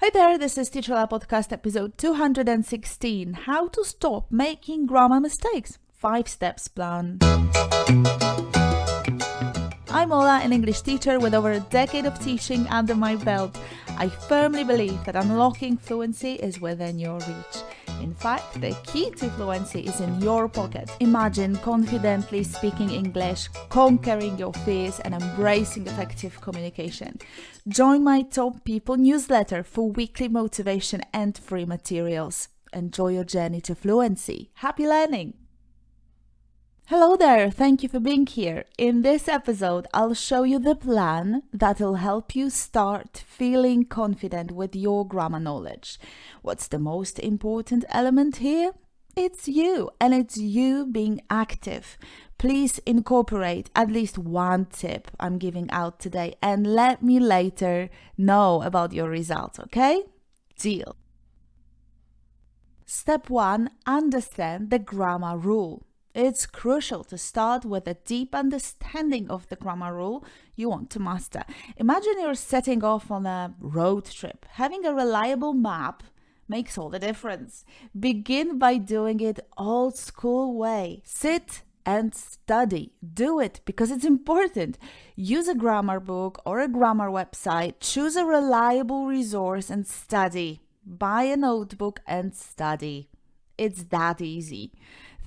Hi there, this is Teacher Lab Podcast episode 216, How to Stop Making Grammar Mistakes, 5 Steps Plan. I'm Ola, an English teacher with over a decade of teaching under my belt. I firmly believe that unlocking fluency is within your reach. In fact, the key to fluency is in your pocket. Imagine confidently speaking English, conquering your fears, and embracing effective communication. Join my Top People newsletter for weekly motivation and free materials. Enjoy your journey to fluency. Happy learning! Hello there, thank you for being here. In this episode, I'll show you the plan that'll help you start feeling confident with your grammar knowledge. What's the most important element here? It's you, and it's you being active. Please incorporate at least one tip I'm giving out today and let me later know about your results, okay? Deal. Step 1, understand the grammar rule. It's crucial to start with a deep understanding of the grammar rule you want to master. Imagine you're setting off on a road trip. Having a reliable map makes all the difference. Begin by doing it old school way. Sit and study. Do it because it's important. Use a grammar book or a grammar website. Choose a reliable resource and study. Buy a notebook and study. It's that easy.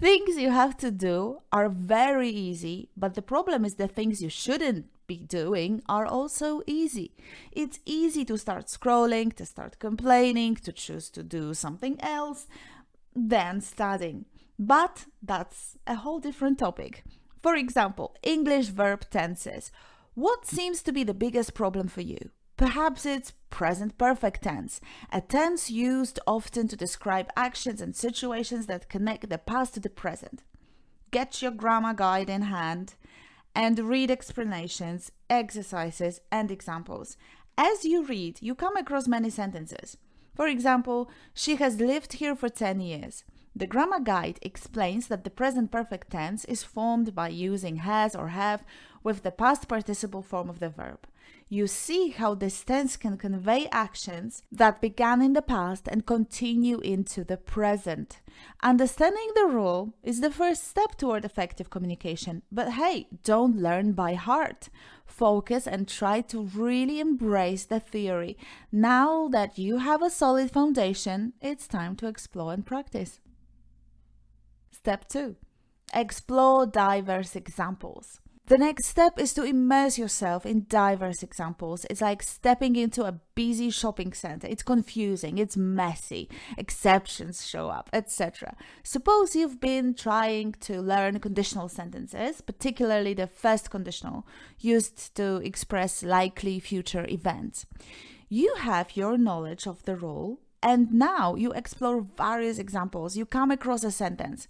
Things you have to do are very easy, but the problem is the things you shouldn't be doing are also easy. It's easy to start scrolling, to start complaining, to choose to do something else than studying. But that's a whole different topic. For example, English verb tenses. What seems to be the biggest problem for you? Perhaps it's present perfect tense, a tense used often to describe actions and situations that connect the past to the present. Get your grammar guide in hand and read explanations, exercises, and examples. As you read, you come across many sentences. For example, she has lived here for 10 years. The grammar guide explains that the present perfect tense is formed by using has or have with the past participle form of the verb. You see how this tense can convey actions that began in the past and continue into the present. Understanding the rule is the first step toward effective communication. But hey, don't learn by heart. Focus and try to really embrace the theory. Now that you have a solid foundation, it's time to explore and practice. Step 2. Explore diverse examples. The next step is to immerse yourself in diverse examples. It's like stepping into a busy shopping center. It's confusing, it's messy, exceptions show up, etc. Suppose you've been trying to learn conditional sentences, particularly the first conditional, used to express likely future events. You have your knowledge of the rule, and now you explore various examples. You come across a sentence.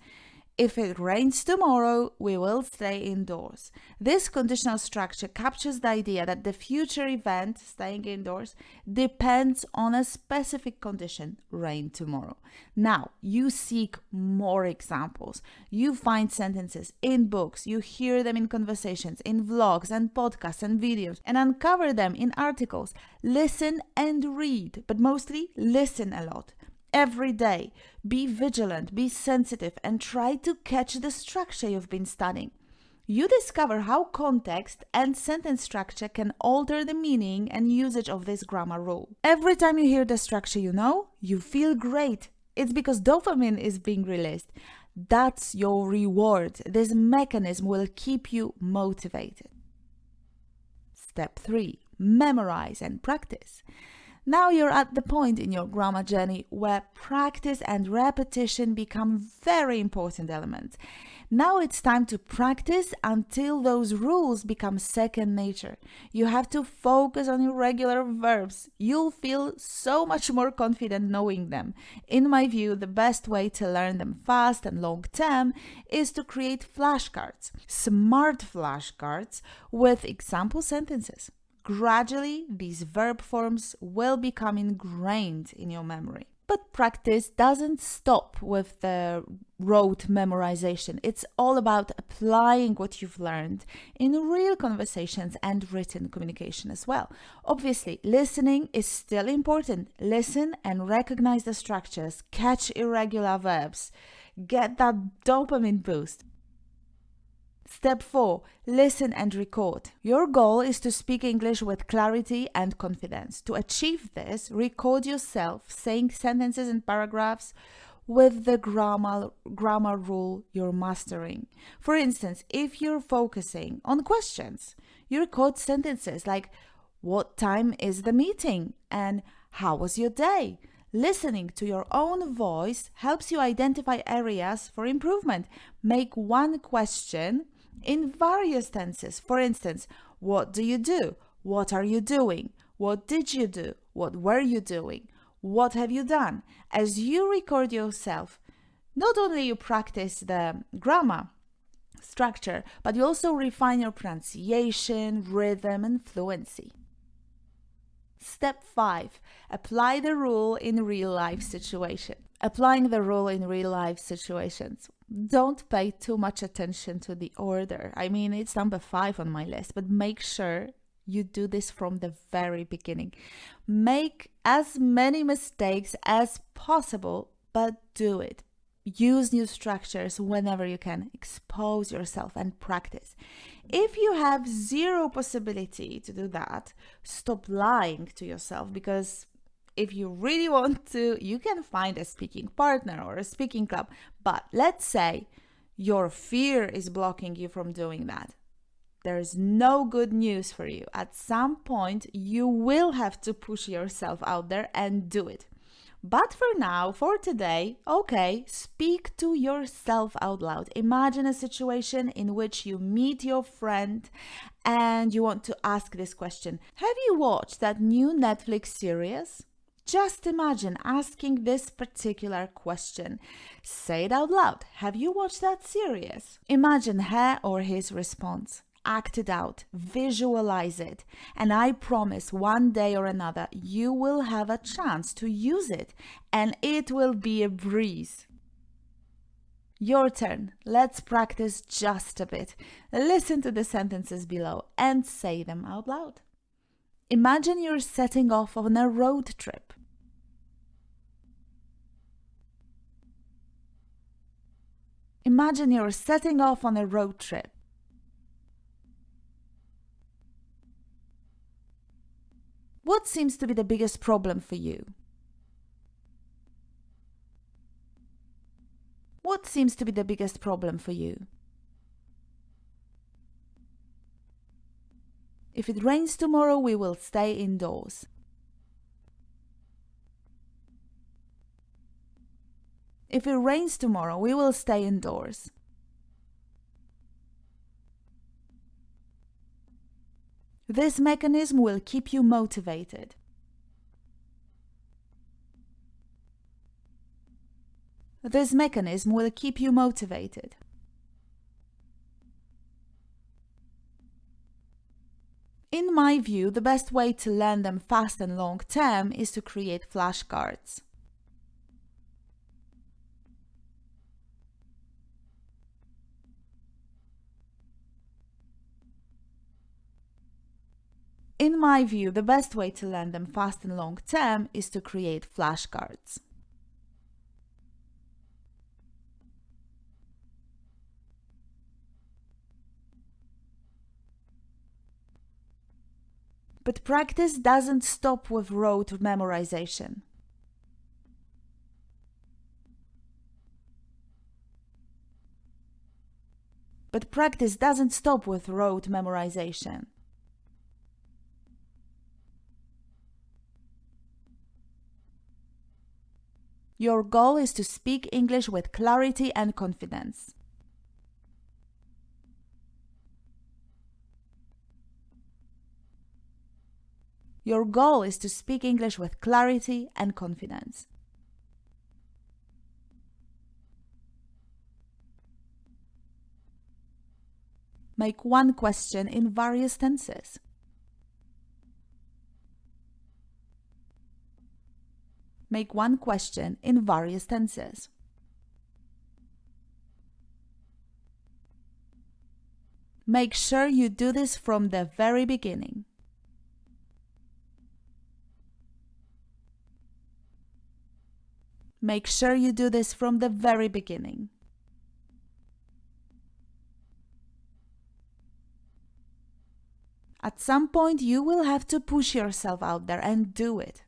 If it rains tomorrow, we will stay indoors. This conditional structure captures the idea that the future event, staying indoors, depends on a specific condition, rain tomorrow. Now, you seek more examples. You find sentences in books, you hear them in conversations, in vlogs and podcasts and videos, and uncover them in articles. Listen and read, but mostly listen a lot. Every day, be vigilant, be sensitive, and try to catch the structure you've been studying. You discover how context and sentence structure can alter the meaning and usage of this grammar rule. Every time you hear the structure you know, you feel great. It's because dopamine is being released. That's your reward. This mechanism will keep you motivated. Step 3. Memorize and practice. Now you're at the point in your grammar journey where practice and repetition become very important elements. Now it's time to practice until those rules become second nature. You have to focus on your regular verbs. You'll feel so much more confident knowing them. In my view, the best way to learn them fast and long term is to create flashcards, smart flashcards with example sentences. Gradually, these verb forms will become ingrained in your memory. But practice doesn't stop with the rote memorization. It's all about applying what you've learned in real conversations and written communication as well. Obviously, listening is still important. Listen and recognize the structures, catch irregular verbs, get that dopamine boost. Step 4. Listen and record. Your goal is to speak English with clarity and confidence. To achieve this, record yourself saying sentences and paragraphs with the grammar rule you're mastering. For instance, if you're focusing on questions, you record sentences like, "What time is the meeting?" and "How was your day?" Listening to your own voice helps you identify areas for improvement. Make one question in various tenses. For instance, what do you do? What are you doing? What did you do? What were you doing? What have you done? As you record yourself, not only you practice the grammar structure, but you also refine your pronunciation, rhythm, and fluency. Step 5. Apply the rule in real-life situations. Applying the rule in real-life situations. Don't pay too much attention to the order. I mean, it's number 5 on my list, but make sure you do this from the very beginning. Make as many mistakes as possible, but do it. Use new structures whenever you can. Expose yourself and practice. If you have zero possibility to do that, stop lying to yourself, because if you really want to, you can find a speaking partner or a speaking club. But let's say your fear is blocking you from doing that. There's no good news for you. At some point, you will have to push yourself out there and do it. But for now, for today, okay, speak to yourself out loud. Imagine a situation in which you meet your friend and you want to ask this question. Have you watched that new Netflix series? Just imagine asking this particular question. Say it out loud. Have you watched that series? Imagine her or his response. Act it out. Visualize it. And I promise one day or another you will have a chance to use it and it will be a breeze. Your turn. Let's practice just a bit. Listen to the sentences below and say them out loud. Imagine you're setting off on a road trip. Imagine you're setting off on a road trip. What seems to be the biggest problem for you? What seems to be the biggest problem for you? If it rains tomorrow, we will stay indoors. If it rains tomorrow, we will stay indoors. This mechanism will keep you motivated. This mechanism will keep you motivated. In my view, the best way to learn them fast and long term is to create flashcards. In my view, the best way to learn them fast and long term is to create flashcards. But practice doesn't stop with rote memorization. But practice doesn't stop with rote memorization. Your goal is to speak English with clarity and confidence. Your goal is to speak English with clarity and confidence. Make one question in various tenses. Make one question in various tenses. Make sure you do this from the very beginning. Make sure you do this from the very beginning. At some point, you will have to push yourself out there and do it.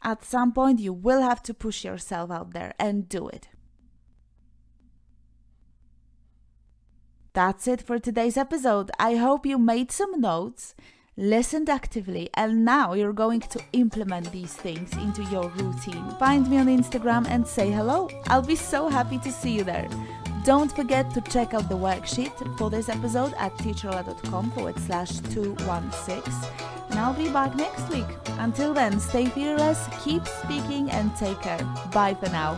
At some point, you will have to push yourself out there and do it. That's it for today's episode. I hope you made some notes, listened actively, and now you're going to implement these things into your routine. Find me on Instagram and say hello. I'll be so happy to see you there. Don't forget to check out the worksheet for this episode at teacherola.com/216. And I'll be back next week. Until then, stay fearless, keep speaking, and take care. Bye for now.